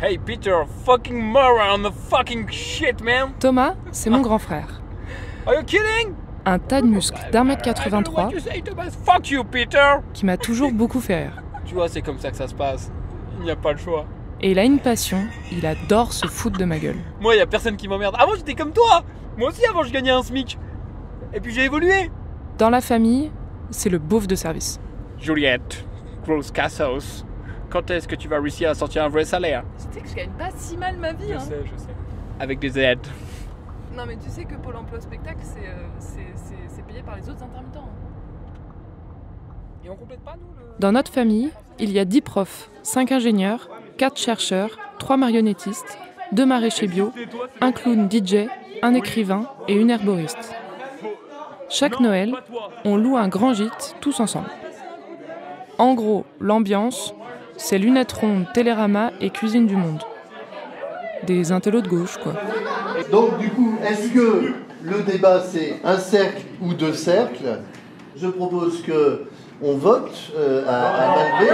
Hey Peter, fucking moron, the fucking shit, man. Thomas, c'est mon grand frère. Are you kidding? Un tas de muscles d'1m83 Fuck you, Peter. qui m'a toujours beaucoup fait rire. Tu vois, c'est comme ça que ça se passe. Il n'y a pas le choix. Et il a une passion, il adore se foutre de ma gueule. Moi, il y a personne qui m'emmerde. Avant, j'étais comme toi. Moi aussi, avant, je gagnais un SMIC. Et puis j'ai évolué. Dans la famille, c'est le beauf de service. Juliette, grosse cassos. Quand est-ce que tu vas réussir à sortir un vrai salaire? Tu sais que je gagne pas si mal ma vie. Je sais. Avec des aides. Non mais tu sais que Pôle emploi spectacle, c'est payé par les autres intermittents. Et on complète pas, nous, Dans notre famille, il y a 10 profs, 5 ingénieurs, 4 chercheurs, 3 marionnettistes, 2 maraîchers bio, un clown DJ, un écrivain et une herboriste. Chaque Noël, on loue un grand gîte tous ensemble. En gros, l'ambiance, c'est lunettes rondes, Télérama et cuisine du monde. Des intellos de gauche, quoi. Donc du coup, est-ce que le débat c'est un cercle ou 2 cercles? Je propose que on vote à main levée.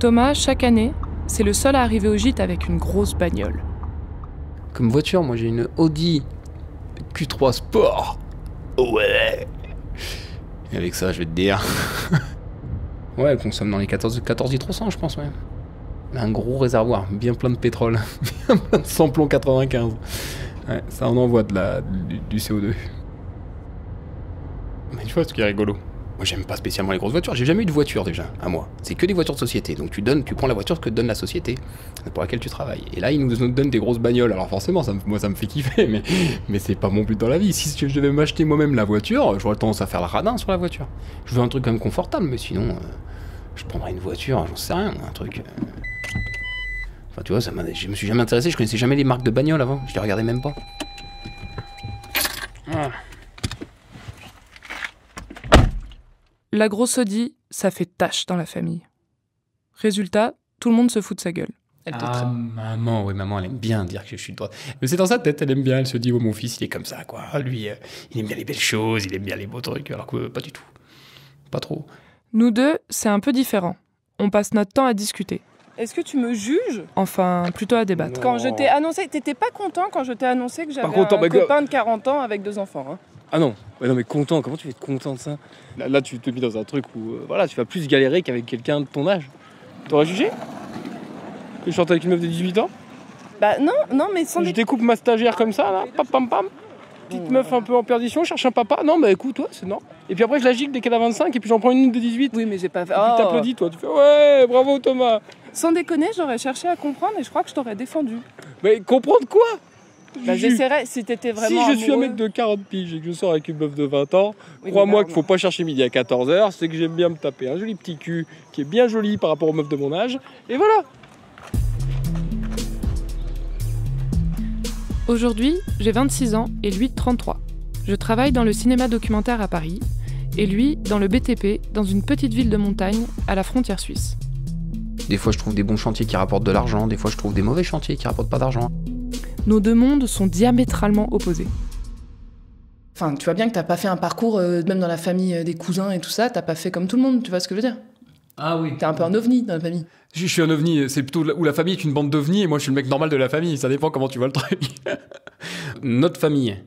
Thomas, chaque année, c'est le seul à arriver au gîte avec une grosse bagnole. Comme voiture, moi j'ai une Audi Q3 Sport. Ouais. Et avec ça, je vais te dire. Ouais, elle consomme dans les 14 litres au 100, je pense, ouais. Un gros réservoir, bien plein de pétrole. Bien plein de samplon 95. Ouais, ça on envoie du CO2. Mais tu vois ce qui est rigolo. Moi j'aime pas spécialement les grosses voitures, j'ai jamais eu de voiture déjà, à moi. C'est que des voitures de société, donc tu prends la voiture que te donne la société pour laquelle tu travailles. Et là ils nous donnent des grosses bagnoles, alors forcément moi ça me fait kiffer, mais c'est pas mon but dans la vie. Si je devais m'acheter moi-même la voiture, j'aurais tendance à faire le radin sur la voiture. Je veux un truc quand même confortable, mais sinon je prendrais une voiture, j'en sais rien, un truc... Enfin tu vois, je me suis jamais intéressé, je connaissais jamais les marques de bagnoles avant, je les regardais même pas. Voilà. La grosse Audi, ça fait tache dans la famille. Résultat, tout le monde se fout de sa gueule. Elle te traite. Maman, oui, maman, elle aime bien dire que je suis de droite. Mais c'est dans sa tête, elle aime bien, elle se dit, oh, mon fils, il est comme ça, quoi. Lui, il aime bien les belles choses, il aime bien les beaux trucs, alors que pas du tout. Pas trop. Nous deux, c'est un peu différent. On passe notre temps à discuter. Est-ce que tu me juges? Enfin, plutôt à débattre. Quand je t'ai annoncé, t'étais pas content quand je t'ai annoncé que j'avais un copain de 40 ans avec 2 enfants, hein? Ah non, ouais, non mais content, comment tu vas être content de ça? Là tu te mets dans un truc où voilà, tu vas plus galérer qu'avec quelqu'un de ton âge. T'aurais jugé? Que je chante avec une meuf de 18 ans? Bah non mais sans... Je découpe ma stagiaire comme ça, là, pam pam pam. Petite meuf un peu en perdition, cherche un papa. Non bah écoute, toi c'est non. Et puis après je la gicle dès qu'elle a 25 et puis j'en prends une de 18. Oui mais j'ai pas fait... Et puis t'applaudis toi, tu fais ouais, bravo Thomas. Sans déconner, j'aurais cherché à comprendre et je crois que je t'aurais défendu. Mais comprendre quoi? Bah j'essaierais, si t'étais vraiment Si je suis un amoureux... mec de 40 piges et que je sors avec une meuf de 20 ans, Oui, crois-moi qu'il faut pas chercher midi à 14h, c'est que j'aime bien me taper un joli petit cul qui est bien joli par rapport aux meufs de mon âge, et voilà. Aujourd'hui, j'ai 26 ans et lui 33. Je travaille dans le cinéma documentaire à Paris et lui dans le BTP dans une petite ville de montagne à la frontière suisse. Des fois je trouve des bons chantiers qui rapportent de l'argent, des fois je trouve des mauvais chantiers qui rapportent pas d'argent. Nos deux mondes sont diamétralement opposés. Enfin, tu vois bien que t'as pas fait un parcours, même dans la famille des cousins et tout ça, t'as pas fait comme tout le monde, tu vois ce que je veux dire? Ah oui. T'es un peu un ovni dans la famille. Je suis un ovni, c'est plutôt où la famille est une bande d'ovnis et moi je suis le mec normal de la famille, ça dépend comment tu vois le truc. Notre famille,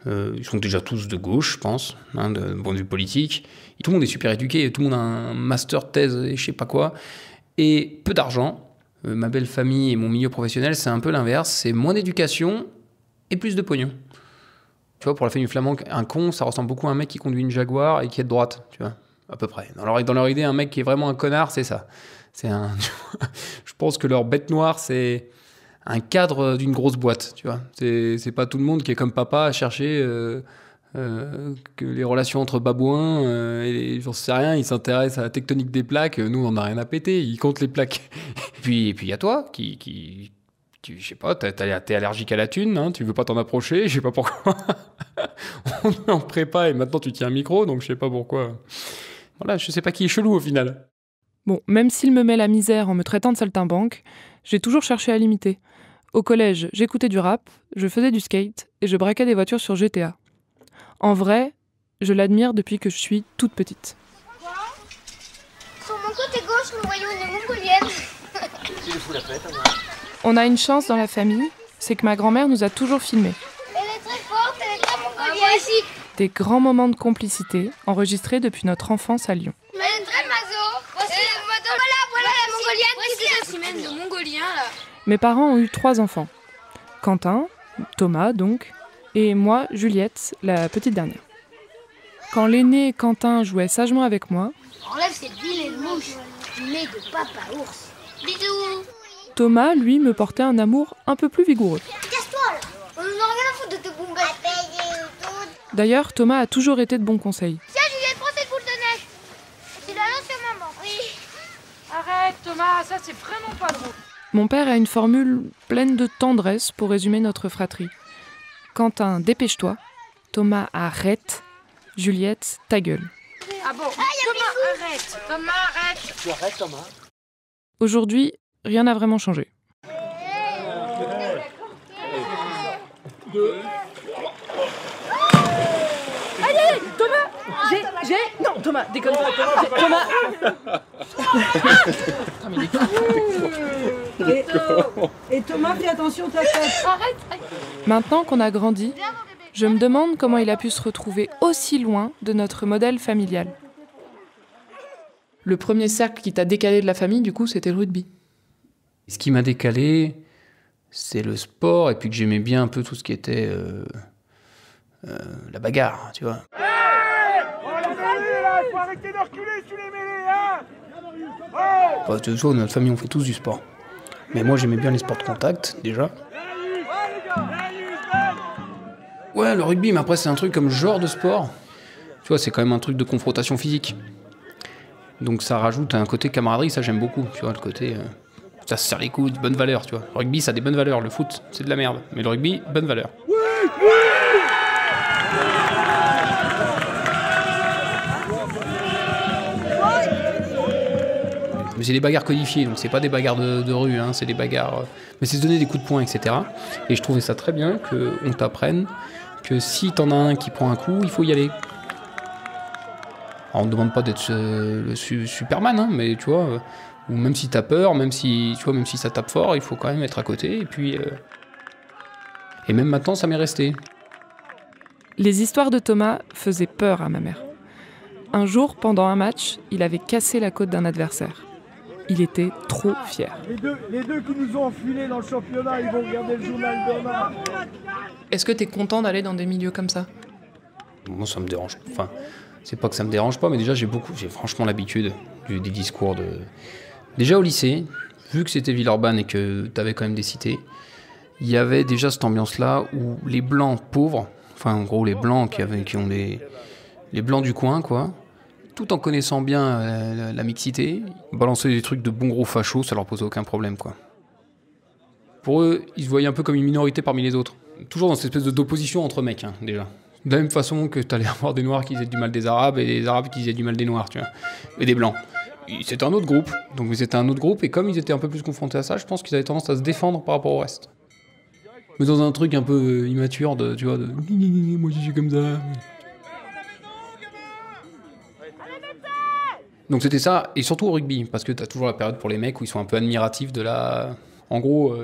ils sont déjà tous de gauche, je pense, hein, de point de vue politique. Tout le monde est super éduqué, tout le monde a un master, thèse et je sais pas quoi. Et peu d'argent. Ma belle famille et mon milieu professionnel, c'est un peu l'inverse. C'est moins d'éducation et plus de pognon. Tu vois, pour la famille flamande, un con, ça ressemble beaucoup à un mec qui conduit une Jaguar et qui est de droite, tu vois, à peu près. Dans leur idée, un mec qui est vraiment un connard, c'est ça. Je pense que leur bête noire, c'est un cadre d'une grosse boîte, tu vois. C'est pas tout le monde qui est comme papa à chercher que les relations entre babouins, et j'en sais rien, ils s'intéressent à la tectonique des plaques, nous on n'a rien à péter, ils comptent les plaques. Et puis il y a toi qui je sais pas, t'es allergique à la thune, hein, tu veux pas t'en approcher, je sais pas pourquoi. On est en prépa et maintenant tu tiens un micro, donc je sais pas pourquoi. Voilà, je sais pas qui est chelou au final. Bon, même s'il me met la misère en me traitant de saltimbanque, j'ai toujours cherché à l'imiter. Au collège, j'écoutais du rap, je faisais du skate et je braquais des voitures sur GTA. En vrai, je l'admire depuis que je suis toute petite. Sur mon côté gauche, mongolienne. On a une chance dans la famille, c'est que ma grand-mère nous a toujours filmés. Elle est très forte, elle est très mongolienne. Moi aussi. Des grands moments de complicité enregistrés depuis notre enfance à Lyon. Elle est très maso. Voilà la mongolienne. Voici un spécimen de mongolien là. Mes parents ont eu 3 enfants. Quentin, Thomas donc, et moi, Juliette, la petite dernière. Quand l'aîné Quentin jouait sagement avec moi, Enlève cette vilaine mouche du nez de papa ours. Bisous. Thomas, lui, me portait un amour un peu plus vigoureux. Casse-toi là. On en a rien à foutre de tes bombettes. D'ailleurs, Thomas a toujours été de bons conseils. Tiens, Juliette, prends cette boule de neige. Tu la lances sur maman. Oui. Arrête Thomas, ça c'est vraiment pas drôle. Mon père a une formule pleine de tendresse pour résumer notre fratrie. Quentin, dépêche-toi. Thomas, arrête. Juliette, ta gueule. Ah bon, Thomas, arrête. Thomas, arrête. Tu arrêtes, Thomas. Aujourd'hui, rien n'a vraiment changé. Allez, Thomas. Non, Thomas, déconne pas. Thomas. Et Thomas, fais attention ta tête. Arrête. Maintenant qu'on a grandi, je me demande comment il a pu se retrouver aussi loin de notre modèle familial. Le premier cercle qui t'a décalé de la famille, du coup, c'était le rugby. Ce qui m'a décalé, c'est le sport, et puis que j'aimais bien un peu tout ce qui était la bagarre, tu vois. Enfin, tu vois, dans notre famille, on fait tous du sport. Mais moi, j'aimais bien les sports de contact, déjà. Ouais, le rugby, mais après, c'est un truc comme genre de sport. Tu vois, c'est quand même un truc de confrontation physique. Donc ça rajoute un côté camaraderie, ça j'aime beaucoup. Tu vois, le côté... ça se serre les coudes, bonne valeur, tu vois. Le rugby, ça a des bonnes valeurs. Le foot, c'est de la merde. Mais le rugby, bonne valeur. Mais c'est des bagarres codifiées, donc c'est pas des bagarres de rue, hein, c'est des bagarres... mais c'est se donner des coups de poing, etc. Et je trouvais ça très bien qu'on t'apprenne que si t'en as un qui prend un coup, il faut y aller. Alors, on ne demande pas d'être le Superman, hein, mais tu vois... ou même si t'as peur, même si ça tape fort, il faut quand même être à côté, et puis... Et même maintenant, ça m'est resté. Les histoires de Thomas faisaient peur à ma mère. Un jour, pendant un match, il avait cassé la côte d'un adversaire. Il était trop fier. Les deux qui nous ont enfilés dans le championnat, ils vont regarder le journal demain. Est-ce que t'es content d'aller dans des milieux comme ça? Moi, ça me dérange. Enfin, c'est pas que ça me dérange pas, mais déjà, j'ai franchement l'habitude des discours de... Déjà au lycée, vu que c'était Villeurbanne et que t'avais quand même des cités, il y avait déjà cette ambiance-là où les blancs pauvres, enfin en gros les blancs qui ont les blancs du coin, quoi, tout en connaissant bien la mixité, balancer des trucs de bons gros fachos, ça leur posait aucun problème, quoi. Pour eux, ils se voyaient un peu comme une minorité parmi les autres. Toujours dans cette espèce d'opposition entre mecs, hein, déjà. De la même façon que t'allais avoir des noirs qui faisaient du mal des arabes et des arabes qui faisaient du mal des noirs, tu vois, et des blancs. C'était un autre groupe, et comme ils étaient un peu plus confrontés à ça, je pense qu'ils avaient tendance à se défendre par rapport au reste. Mais dans un truc un peu immature, tu vois, moi je suis comme ça. Donc c'était ça, et surtout au rugby, parce que t'as toujours la période pour les mecs où ils sont un peu admiratifs de la... En gros,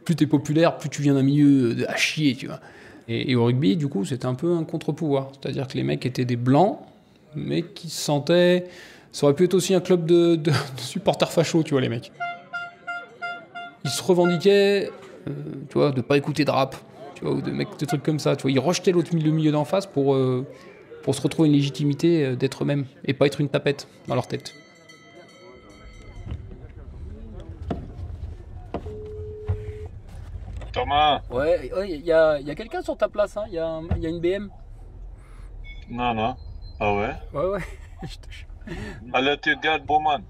plus t'es populaire, plus tu viens d'un milieu à chier, tu vois. Et au rugby, du coup, c'était un peu un contre-pouvoir. C'est-à-dire que les mecs étaient des blancs, mais qui se sentaient... Ça aurait pu être aussi un club de supporters fachos, tu vois, les mecs. Ils se revendiquaient, tu vois, de pas écouter de rap, tu vois, ou de trucs comme ça, tu vois. Ils rejetaient le milieu d'en face pour se retrouver une légitimité d'être eux-mêmes, et pas être une tapette dans leur tête. Thomas. Ouais, il y a quelqu'un sur ta place, hein. Il y a une BM. Non. Ah ouais? Ouais. Alors tu gardes Bowman.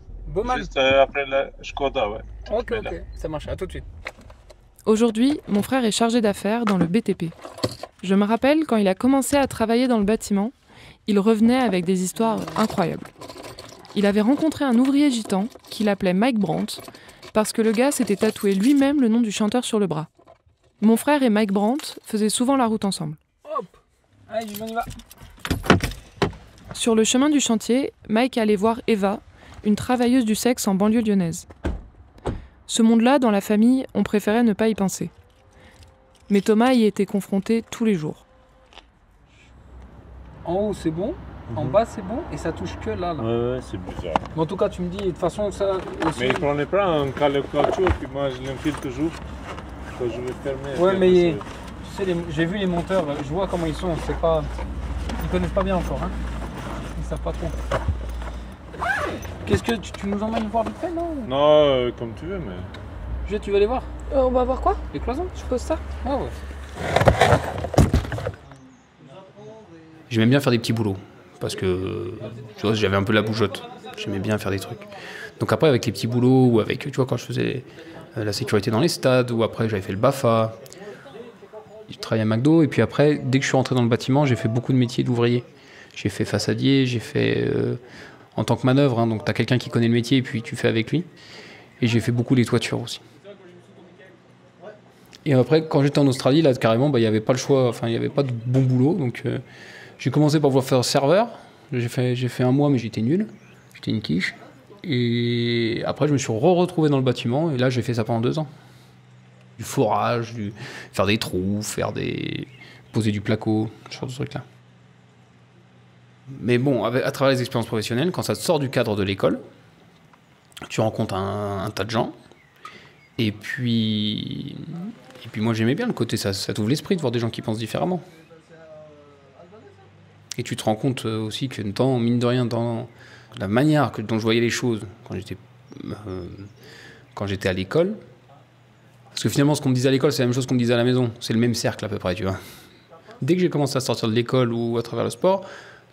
Juste après la Skoda, ouais. Ok, ça marche, à tout de suite. Aujourd'hui, mon frère est chargé d'affaires dans le BTP. Je me rappelle quand il a commencé à travailler dans le bâtiment, il revenait avec des histoires incroyables. Il avait rencontré un ouvrier gitan qu'il appelait Mike Brandt parce que le gars s'était tatoué lui-même le nom du chanteur sur le bras. Mon frère et Mike Brandt faisaient souvent la route ensemble. Hop, allez, on y va. Sur le chemin du chantier, Mike allait voir Eva, une travailleuse du sexe en banlieue lyonnaise. Ce monde-là, dans la famille, on préférait ne pas y penser. Mais Thomas y était confronté tous les jours. En haut, c'est bon. En bas, c'est bon. Et ça touche que là. Ouais, c'est bizarre. Mais en tout cas, tu me dis, de toute façon, ça aussi... Mais prenez pas un caoutchouc, puis moi, je l'enfile toujours. Quand je vais fermer. Ouais, mais tu sais, j'ai vu les monteurs, je vois comment ils sont. C'est pas... Ils connaissent pas bien encore. Hein. Ils savent pas trop. Qu'est-ce que... Tu nous emmènes voir vite fait, non? Non, comme tu veux, mais... Tu veux aller voir? On va voir quoi? Les cloisons? Je pose ça. Ah ouais. J'aimais bien faire des petits boulots, parce que tu vois, j'avais un peu la bougeotte. J'aimais bien faire des trucs. Donc après, avec les petits boulots, ou avec, tu vois, quand je faisais la sécurité dans les stades, ou après j'avais fait le BAFA, je travaillais à McDo, et puis après, dès que je suis rentré dans le bâtiment, j'ai fait beaucoup de métiers d'ouvrier. J'ai fait façadier, j'ai fait en tant que manœuvre, hein, donc tu as quelqu'un qui connaît le métier, et puis tu fais avec lui. Et j'ai fait beaucoup les toitures aussi. Et après, quand j'étais en Australie, là, carrément, il n'y avait pas le choix, enfin, il n'y avait pas de bon boulot, donc... j'ai commencé par vouloir faire serveur. J'ai fait un mois, mais j'étais nul. J'étais une quiche. Et après, je me suis retrouvé dans le bâtiment. Et là, j'ai fait ça pendant 2 ans. Du forage, faire des trous, poser du placo, ce genre de trucs-là. Mais bon, à travers les expériences professionnelles, quand ça te sort du cadre de l'école, tu rencontres un tas de gens. Et puis moi, j'aimais bien le côté, ça t'ouvre l'esprit de voir des gens qui pensent différemment. Et tu te rends compte aussi que, mine de rien, dans la manière dont je voyais les choses quand j'étais à l'école, parce que finalement, ce qu'on me disait à l'école, c'est la même chose qu'on me disait à la maison. C'est le même cercle à peu près, tu vois. Dès que j'ai commencé à sortir de l'école ou à travers le sport,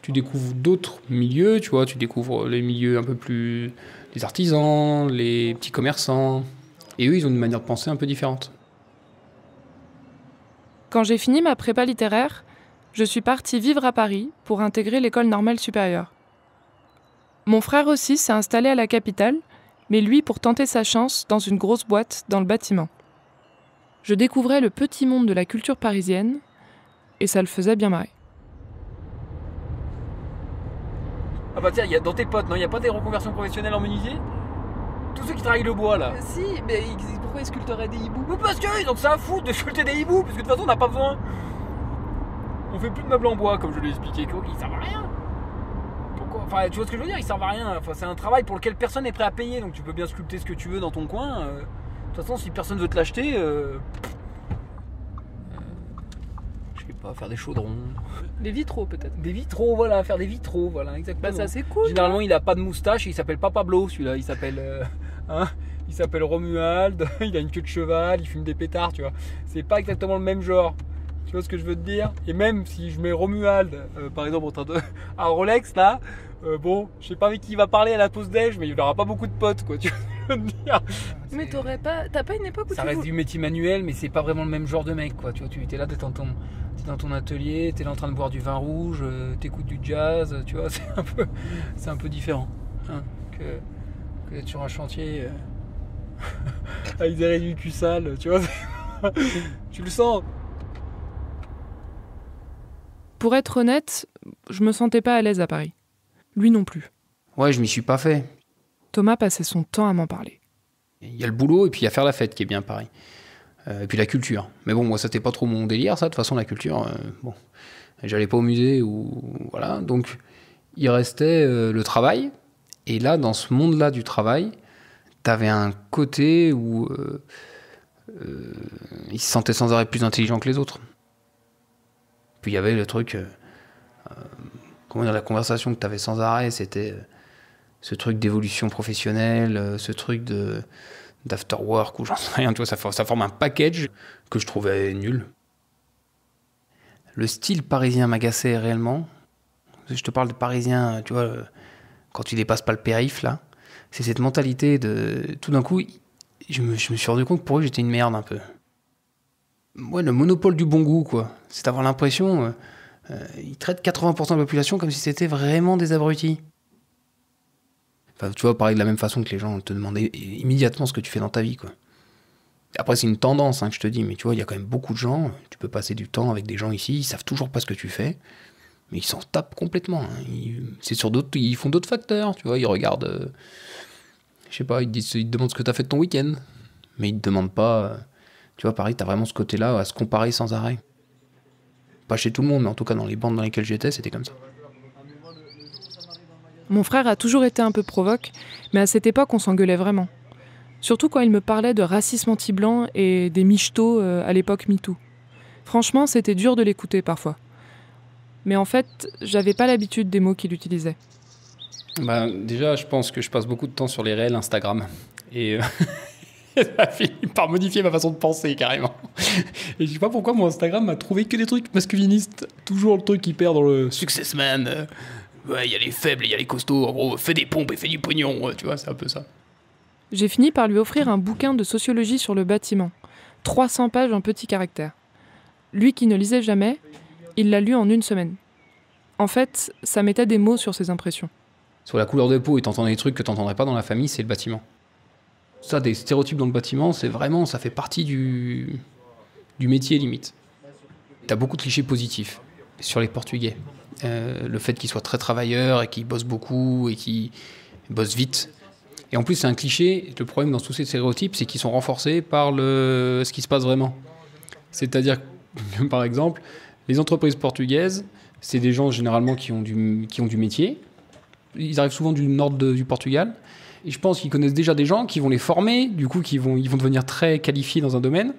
tu découvres d'autres milieux, tu vois. Tu découvres les milieux un peu plus... les artisans, les petits commerçants. Et eux, ils ont une manière de penser un peu différente. Quand j'ai fini ma prépa littéraire, je suis partie vivre à Paris pour intégrer l'école normale supérieure. Mon frère aussi s'est installé à la capitale, mais lui pour tenter sa chance dans une grosse boîte dans le bâtiment. Je découvrais le petit monde de la culture parisienne, et ça le faisait bien marrer. Ah bah tiens, dans tes potes, non, il n'y a pas des reconversions professionnelles en menuisier? Tous ceux qui travaillent le bois, là. Si, mais pourquoi ils sculpteraient des hiboux? Mais parce qu'ils ont que ça à foutre de sculpter des hiboux, parce que de toute façon, on n'a pas besoin. On fait plus de meubles en bois, comme je l'ai expliqué, ils servent à rien. Pourquoi? Enfin, tu vois ce que je veux dire, ils servent à rien. Enfin, c'est un travail pour lequel personne n'est prêt à payer, donc tu peux bien sculpter ce que tu veux dans ton coin. De toute façon, si personne veut te l'acheter, je sais pas, faire des chaudrons. Des vitraux, peut-être. Des vitraux, voilà, faire des vitraux, voilà, exactement. Bah, ça, c'est cool. Généralement, il a pas de moustache et il s'appelle pas Pablo, celui-là. Il s'appelle il s'appelle Romuald, il a une queue de cheval, il fume des pétards, tu vois. C'est pas exactement le même genre. Tu vois ce que je veux te dire? Et même si je mets Romuald, par exemple, à Rolex, là, bon, je sais pas avec qui il va parler à la pause déj, mais il aura pas beaucoup de potes, quoi, tu vois ce que je veux te dire? Mais t'as pas une époque où ça reste du métier manuel, mais c'est pas vraiment le même genre de mec, quoi. Tu vois, tu es là, t'es dans ton atelier, t'es là en train de boire du vin rouge, t'écoutes du jazz, tu vois, c'est un peu différent, hein, que d'être sur un chantier avec des réduits cul sale, tu vois. Tu le sens. Pour être honnête, je me sentais pas à l'aise à Paris. Lui non plus. Ouais, je m'y suis pas fait. Thomas passait son temps à m'en parler. Il y a le boulot et puis il y a faire la fête qui est bien pareil. Et puis la culture. Mais bon, moi, ça c'était pas trop mon délire, ça. De toute façon, la culture, bon, j'allais pas au musée ou voilà. Donc, il restait le travail. Et là, dans ce monde-là du travail, t'avais un côté où il se sentait sans arrêt plus intelligent que les autres. Puis il y avait le truc, comment dire, la conversation que t'avais sans arrêt, c'était ce truc d'évolution professionnelle, ce truc d'after work ou j'en sais rien, tu vois, ça forme un package que je trouvais nul. Le style parisien m'agaçait réellement. Je te parle de parisien, tu vois, quand tu dépasses pas le périph', là. C'est cette mentalité de... Tout d'un coup, je me suis rendu compte que pour eux, j'étais une merde un peu. Ouais, le monopole du bon goût, quoi. C'est d'avoir l'impression... ils traitent 80% de la population comme si c'était vraiment des abrutis. Enfin, tu vois, pareil de la même façon que les gens te demandaient immédiatement ce que tu fais dans ta vie, quoi. Après, c'est une tendance, hein, que je te dis, mais tu vois, il y a quand même beaucoup de gens, tu peux passer du temps avec des gens ici, ils savent toujours pas ce que tu fais, mais ils s'en tapent complètement. Hein. Ils font d'autres facteurs, tu vois, ils regardent, je sais pas, ils te demandent ce que t'as fait de ton week-end. mais ils te demandent pas... tu vois, pareil, t'as vraiment ce côté-là à se comparer sans arrêt. Pas chez tout le monde, mais en tout cas dans les bandes dans lesquelles j'étais, c'était comme ça. Mon frère a toujours été un peu provoque, mais à cette époque, on s'engueulait vraiment. Surtout quand il me parlait de racisme anti-blanc et des michtos à l'époque MeToo. Franchement, c'était dur de l'écouter parfois. Mais en fait, j'avais pas l'habitude des mots qu'il utilisait. Bah, déjà, je pense que je passe beaucoup de temps sur les réels Instagram. Et ça a fini par modifier ma façon de penser, carrément. Et je sais pas pourquoi mon Instagram m'a trouvé que des trucs masculinistes. Toujours le truc hyper dans le success man. Ouais, il y a les faibles, il y a les costauds. En gros, fais des pompes et fais du pognon. Tu vois, c'est un peu ça. J'ai fini par lui offrir un bouquin de sociologie sur le bâtiment. 300 pages en petits caractères. Lui qui ne lisait jamais, il l'a lu en 1 semaine. En fait, ça mettait des mots sur ses impressions. Sur la couleur de peau et t'entends des trucs que t'entendrais pas dans la famille, c'est le bâtiment. Ça, des stéréotypes dans le bâtiment, c'est vraiment, ça fait partie du métier limite. T'as beaucoup de clichés positifs sur les Portugais. Le fait qu'ils soient très travailleurs et qu'ils bossent beaucoup et qu'ils bossent vite. Et en plus, c'est un cliché. Le problème dans tous ces stéréotypes, c'est qu'ils sont renforcés par ce qui se passe vraiment. C'est-à-dire que, par exemple, les entreprises portugaises, c'est des gens généralement qui ont du métier. Ils arrivent souvent du nord du Portugal. Et je pense qu'ils connaissent déjà des gens qui vont les former, du coup, ils vont devenir très qualifiés dans un domaine,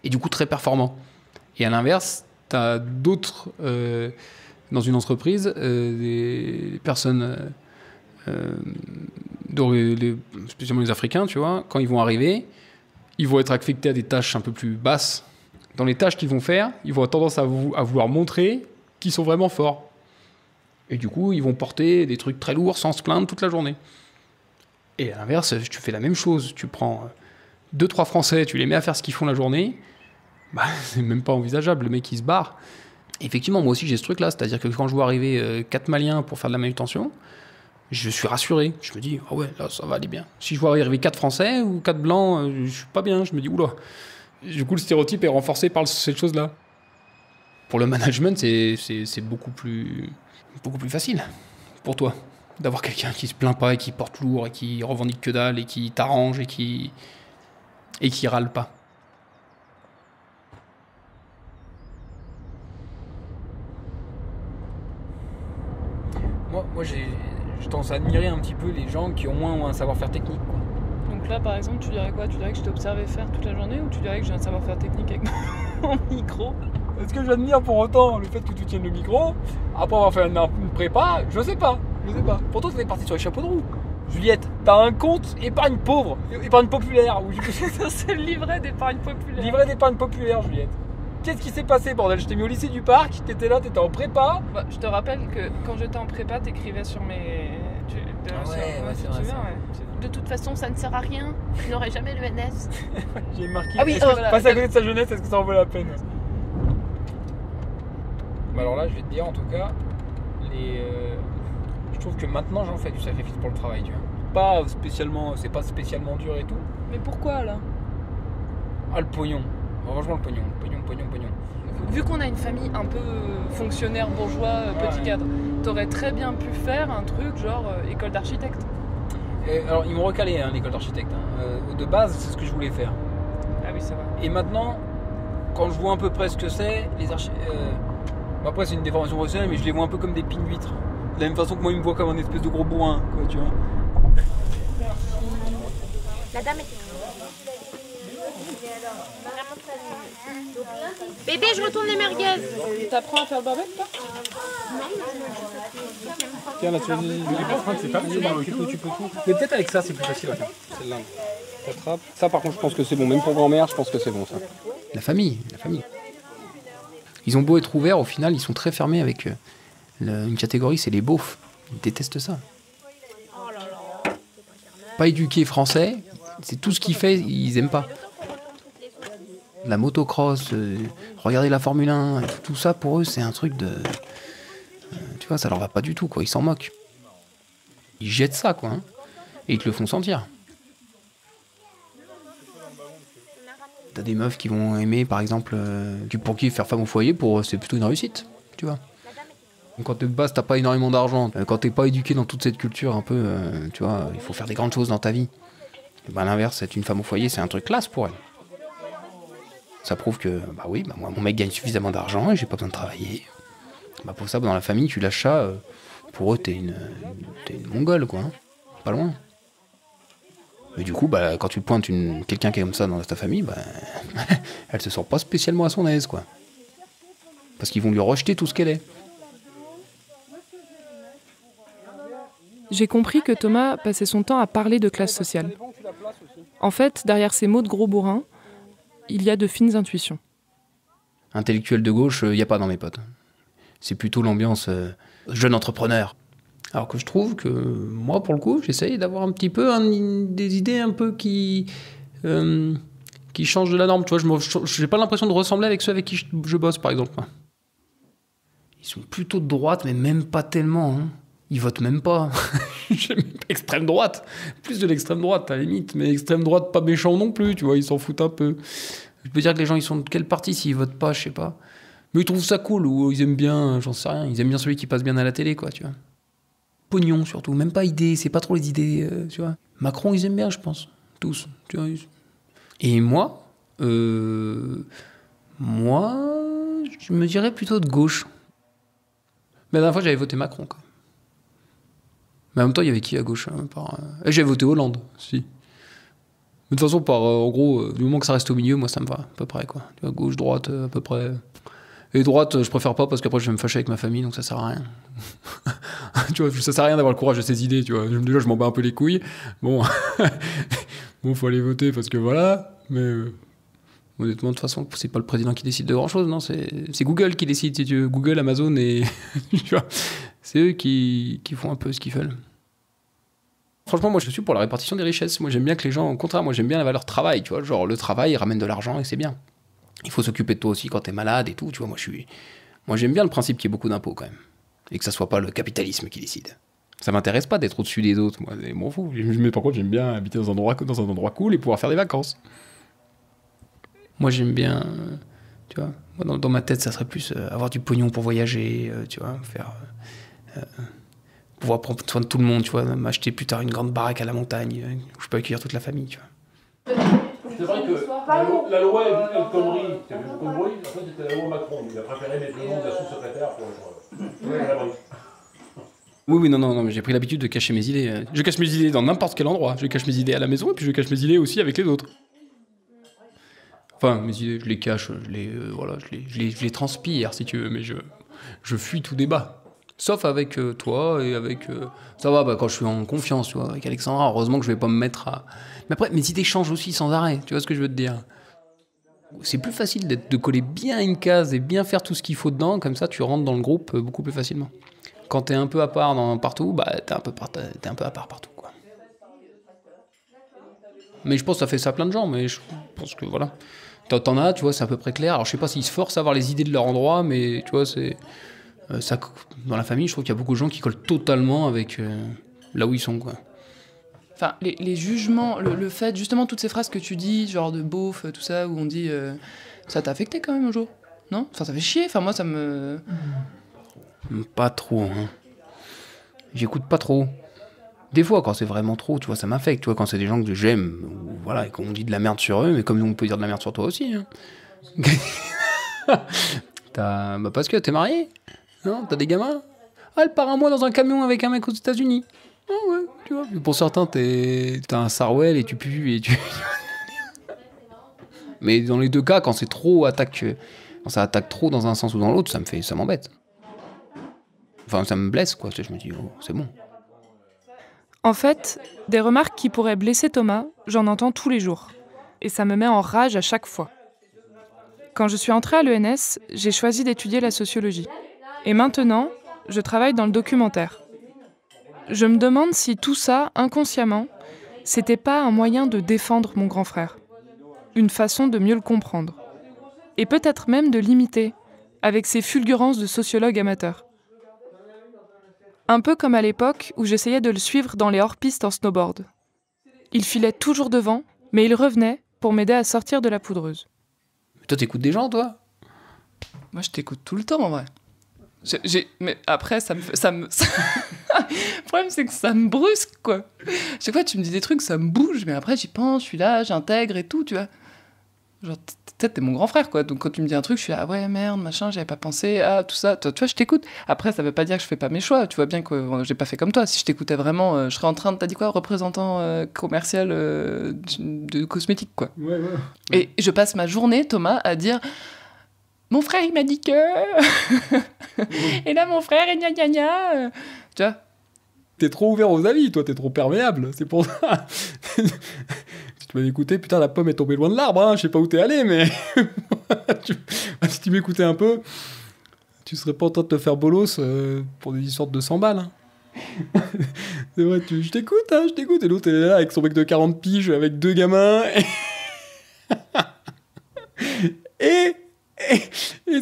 et du coup très performants. Et à l'inverse, tu as d'autres, dans une entreprise, des personnes, spécialement les Africains, tu vois, quand ils vont arriver, ils vont être affectés à des tâches un peu plus basses. Dans les tâches qu'ils vont faire, ils vont avoir tendance à vouloir montrer qu'ils sont vraiment forts. Et du coup, ils vont porter des trucs très lourds sans se plaindre toute la journée. Et à l'inverse, tu fais la même chose. Tu prends 2-3 Français, tu les mets à faire ce qu'ils font la journée, bah, c'est même pas envisageable. Le mec, il se barre. Et effectivement, moi aussi, j'ai ce truc-là. C'est-à-dire que quand je vois arriver 4 Maliens pour faire de la manutention, je suis rassuré. Je me dis, ah ouais, là, ça va aller bien. Si je vois arriver 4 Français ou 4 Blancs, je suis pas bien. Je me dis, oula. Du coup, le stéréotype est renforcé par cette chose-là. Pour le management, c'est beaucoup plus facile pour toi d'avoir quelqu'un qui se plaint pas et qui porte lourd et qui revendique que dalle et qui t'arrange et qui râle pas. Moi j'ai tendance à admirer un petit peu les gens qui au moins ont un savoir-faire technique, quoi. Donc là, par exemple, tu dirais quoi? Tu dirais que je t'ai observé faire toute la journée ou tu dirais que j'ai un savoir-faire technique avec mon micro? Est-ce que j'admire pour autant le fait que tu tiennes le micro après avoir fait une prépa? Je sais pas. Pourtant, tu es parti sur les chapeaux de roue. Juliette, t'as un compte épargne pauvre, épargne populaire. C'est le livret d'épargne populaire. Livret d'épargne populaire, Juliette. Qu'est-ce qui s'est passé, bordel? Je t'ai mis au lycée du Parc, t'étais là, t'étais en prépa. Bah, je te rappelle que quand j'étais en prépa, t'écrivais sur mes... c'est vrai. De toute façon, ça ne sert à rien. Je n'aurai jamais le NS. J'ai marqué. Ah oui, passe à côté de sa jeunesse, est-ce que ça en vaut la peine? Bah alors là, je vais te dire, en tout cas, je trouve que maintenant, j'en fais du sacrifice pour le travail, tu vois. Pas spécialement, c'est pas spécialement dur et tout. Mais pourquoi, là? Ah, le pognon. Franchement, le pognon. Vu qu'on a une famille un peu fonctionnaire, bourgeois, petit cadre, t'aurais très bien pu faire un truc genre école d'architecte. Alors, ils m'ont recalé, l'école d'architecte. De base, c'est ce que je voulais faire. Ah oui, ça va. Et maintenant, quand je vois à peu près ce que c'est, les après, c'est une déformation professionnelle, mais je les vois un peu comme des pines d'huîtres. De la même façon que moi, ils me voient comme un espèce de gros bourrin, quoi, tu vois. La dame était bébé, je retourne les merguez. T'apprends à faire le barbecue, toi? Tiens, là, tu c'est pas facile dans le cul, tu peux tout. Mais peut-être avec ça, c'est plus facile. C'est l'Inde. T'attrapes. Ça, par contre, je pense que c'est bon. Même pour grand-mère, je pense que c'est bon, ça. La famille. Ils ont beau être ouverts, au final, ils sont très fermés avec une catégorie, c'est les beaufs. Ils détestent ça. Pas éduqués français, c'est tout ce qu'ils font, ils aiment pas. La motocross, regarder la Formule 1, tout ça pour eux, c'est un truc de... tu vois, ça leur va pas du tout, quoi. Ils s'en moquent. Ils jettent ça, quoi. Hein, et ils te le font sentir. T'as des meufs qui vont aimer, par exemple, pour qui faire femme au foyer, c'est plutôt une réussite, tu vois. Quand de base, t'as pas énormément d'argent, quand t'es pas éduqué dans toute cette culture un peu, tu vois, il faut faire des grandes choses dans ta vie. Et ben, à l'inverse, être une femme au foyer, c'est un truc classe pour elle. Ça prouve que, bah oui, bah moi, mon mec gagne suffisamment d'argent et j'ai pas besoin de travailler. Bah pour ça, dans la famille, tu lâches ça, pour eux, t'es une mongole, quoi. Hein. Pas loin. Mais du coup, bah, quand tu pointes quelqu'un qui est comme ça dans ta famille, bah, elle se sent pas spécialement à son aise, quoi. Parce qu'ils vont lui rejeter tout ce qu'elle est. J'ai compris que Thomas passait son temps à parler de classe sociale. En fait, derrière ces mots de gros bourrin, il y a de fines intuitions. Intellectuel de gauche, il n'y a pas dans mes potes. C'est plutôt l'ambiance jeune entrepreneur. Alors que je trouve que, moi, pour le coup, j'essaye d'avoir un petit peu des idées un peu qui changent de la norme. Tu vois, je n'ai pas l'impression de ressembler avec ceux avec qui je bosse, par exemple. Ils sont plutôt de droite, mais même pas tellement. Hein. Ils votent même pas. Extrême droite. Plus de l'extrême droite, à la limite. Mais extrême droite, pas méchant non plus, tu vois, ils s'en foutent un peu. Je peux dire que les gens, ils sont de quel parti s'ils votent pas, je sais pas. Mais ils trouvent ça cool, ou ils aiment bien, j'en sais rien, ils aiment bien celui qui passe bien à la télé, quoi, tu vois. Pognon, surtout. Même pas idées, c'est pas trop les idées, tu vois. Macron, ils aiment bien, je pense. Tous, tu vois. Et moi, je me dirais plutôt de gauche. Mais la dernière fois, j'avais voté Macron, quoi. Mais en même temps, il y avait qui à gauche j'avais voté Hollande, si. Mais de toute façon, en gros, du moment que ça reste au milieu, moi, ça me va, à peu près, quoi. Tu vois, gauche, droite, à peu près. Et droite, je préfère pas parce qu'après, je vais me fâcher avec ma famille, donc ça sert à rien. Tu vois, ça sert à rien d'avoir le courage de ses idées, tu vois. Déjà, je m'en bats un peu les couilles. Bon, faut aller voter parce que voilà. Mais honnêtement, de toute façon, c'est pas le président qui décide de grand-chose, non. C'est Google qui décide, si tu veux. Google, Amazon et... tu vois, c'est eux qui font un peu ce qu'ils veulent. Franchement, moi, je suis pour la répartition des richesses. Moi, j'aime bien que les gens, au contraire, moi, j'aime bien la valeur travail, tu vois. Genre, le travail ramène de l'argent et c'est bien. Il faut s'occuper de toi aussi quand t'es malade et tout, tu vois. Moi, j'aime bien le principe qu'il y ait beaucoup d'impôts, quand même. Et que ça soit pas le capitalisme qui décide. Ça m'intéresse pas d'être au-dessus des autres, moi, je m'en fous. Mais par contre, j'aime bien habiter dans un endroit cool et pouvoir faire des vacances. Moi, j'aime bien, tu vois. Moi, dans ma tête, ça serait plus avoir du pognon pour voyager, tu vois, pouvoir prendre soin de tout le monde, tu vois, m'acheter plus tard une grande baraque à la montagne où je peux accueillir toute la famille, tu vois. C'est vrai que la loi elle connerie, il y avait beaucoup de bruit, en fait c'était la loi Macron, il a préféré mettre le nom de la sous-secrétaire pour l'abri. Oui, non, mais j'ai pris l'habitude de cacher mes idées. Je cache mes idées dans n'importe quel endroit. Je cache mes idées à la maison et puis je cache mes idées aussi avec les autres. Enfin, mes idées, je les cache, je les transpire si tu veux, mais je fuis tout débat. Sauf avec toi et avec... ça va, quand je suis en confiance, tu vois, avec Alexandra, heureusement que je vais pas me mettre à... Mais après, mes idées changent aussi sans arrêt, tu vois ce que je veux te dire. C'est plus facile de coller bien une case et bien faire tout ce qu'il faut dedans, comme ça tu rentres dans le groupe beaucoup plus facilement. Quand t'es un peu à part partout, bah t'es un peu à part partout, quoi. Mais je pense que ça fait ça à plein de gens, mais je pense que voilà. T'en as, tu vois, c'est à peu près clair. Alors je sais pas s'ils se forcent à avoir les idées de leur endroit, mais tu vois, c'est... ça, dans la famille, je trouve qu'il y a beaucoup de gens qui collent totalement avec là où ils sont, quoi. Enfin, les jugements, le fait, justement, toutes ces phrases que tu dis, genre de beauf, tout ça, où on dit ça t'a affecté quand même un jour, non? Enfin, ça fait chier, enfin, moi, ça me... Pas trop, hein. J'écoute pas trop. Des fois, quand c'est vraiment trop, tu vois, ça m'affecte, tu vois, quand c'est des gens que j'aime, ou voilà, et qu'on dit de la merde sur eux, mais comme on peut dire de la merde sur toi aussi, hein. Parce que t'es marié? Non, t'as des gamins? Ah, elle part un mois dans un camion avec un mec aux États-Unis. Ah ouais, tu vois. Pour certains, t'as un Sarwell et tu pues et tu... Mais dans les deux cas, quand c'est trop quand ça attaque trop dans un sens ou dans l'autre, ça m'embête. Enfin, ça me blesse, quoi. Je me dis, oh, c'est bon. En fait, des remarques qui pourraient blesser Thomas, j'en entends tous les jours. Et ça me met en rage à chaque fois. Quand je suis entrée à l'ENS, j'ai choisi d'étudier la sociologie. Et maintenant, je travaille dans le documentaire. Je me demande si tout ça, inconsciemment, c'était pas un moyen de défendre mon grand frère. Une façon de mieux le comprendre. Et peut-être même de l'imiter, avec ses fulgurances de sociologue amateur. Un peu comme à l'époque où j'essayais de le suivre dans les hors-pistes en snowboard. Il filait toujours devant, mais il revenait pour m'aider à sortir de la poudreuse. Toi, t'écoutes des gens, toi? Moi, je t'écoute tout le temps, en vrai. Mais après, ça me... Le problème, c'est que ça me brusque, quoi. Chaque fois, tu me dis des trucs, ça me bouge, mais après, j'y pense, je suis là, j'intègre et tout, tu vois. Genre, peut-être t'es mon grand frère, quoi. Donc, quand tu me dis un truc, je suis là, ah ouais, merde, machin, j'avais pas pensé, ah, tout ça. Tu vois, je t'écoute. Après, ça veut pas dire que je fais pas mes choix. Tu vois bien que j'ai pas fait comme toi. Si je t'écoutais vraiment, je serais en train de, t'as dit quoi, représentant commercial de cosmétiques, quoi. Ouais. Et je passe ma journée, Thomas, à dire... Mon frère, il m'a dit que... Et là, mon frère, et gna gna gna. Tu vois? T'es trop ouvert aux avis, toi, t'es trop perméable. C'est pour ça. Si tu m'avais écouté, putain, la pomme est tombée loin de l'arbre, hein. Je sais pas où t'es allé, mais... Si tu m'écoutais un peu, tu serais pas en train de te faire bolos pour des histoires de 200 balles. Hein. C'est vrai, je t'écoute, hein, je t'écoute. Et l'autre, elle est là avec son mec de 40 piges, avec 2 gamins. Et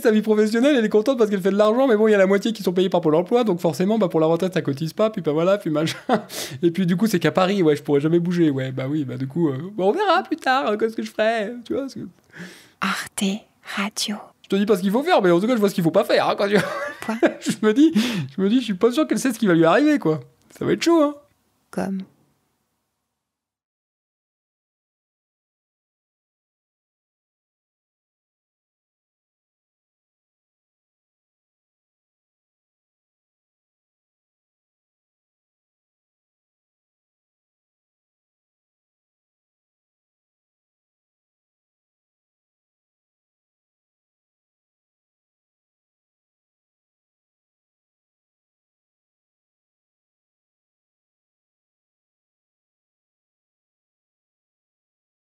sa vie professionnelle, elle est contente parce qu'elle fait de l'argent, mais bon, il y a la moitié qui sont payés par Pôle emploi, donc forcément, pour la retraite, ça cotise pas, puis voilà, puis machin. Et puis du coup, c'est qu'à Paris, ouais, je pourrais jamais bouger, ouais, bah oui, bah du coup, on verra plus tard, qu'est-ce que je ferai, tu vois. Arte Radio. Je te dis pas ce qu'il faut faire, mais en tout cas, je vois ce qu'il faut pas faire, hein, quoi, tu vois. je me dis, je suis pas sûr qu'elle sait ce qui va lui arriver, quoi. Ça va être chaud, hein. Comme